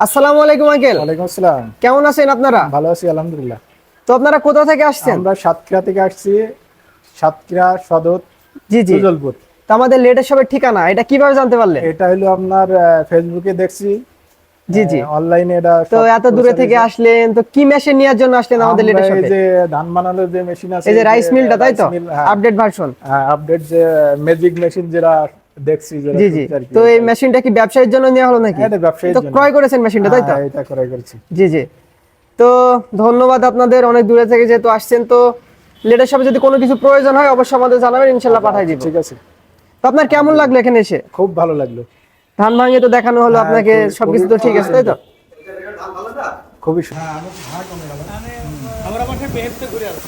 আসসালামু আলাইকুম আঙ্কেল। ওয়ালাইকুম আসসালাম। কেমন আছেন আপনারা? ভালো আছি আলহামদুলিল্লাহ। তো আপনারা কোথা থেকে আসছেন? আমরা সাতক্ষীরা থেকে আসছি, সাতক্ষীরা সদর জি জি। সুজলপুর। তো আমাদের লেটেস্ট শপের ঠিকানা এটা কিভাবে জানতে পারলেন? এটা হলো আপনার ফেসবুকে দেখছি, জি জি। অনলাইনে এটা তো সব এত দূরে থেকে প্রচারিত। আসলেন, তো কি মেশিন নেওয়ার জন্য আসলেন আমাদের আমরা লেটেস্ট এই শপে? যে ধান বানানোর যে মেশিন আছে, এই যে রাইস মিলটা, তাই তো? Rice mill, update version. Update যে ম্যাজিক মেশিন যেটা দেখছি, যেটা জি জি। শুনছি আর কি। তো এই মেশিনটা কি ব্যবসায়ের জন্য নেওয়া হলো নাকি? এটা ব্যবসায়ীর তো জন্য। ক্রয় করেছেন মেশিনটা, তাই তো? এটা ক্রয় করেছি। জি জি। তো ধন্যবাদ আপনাদের, অনেক দূরে থেকে যেহেতু আসছেন। তো লেটেস্ট শপে যদি কোনো কিছু প্রয়োজন হয় অবশ্যই আমাদের জানাবেন, ইনশাল্লাহ পাঠিয়ে দিব। ঠিক আছে। তো আপনার কেমন লাগলো এখানে এসে? খুব ভালো লাগলো। ধান ভাঙিয়ে তো দেখানো হলো আপনাকে, সবকিছু তো ঠিক আছে, তাই তো? খুবই আমরা মাঠে বেহেস্তে ঘুরে আসবো।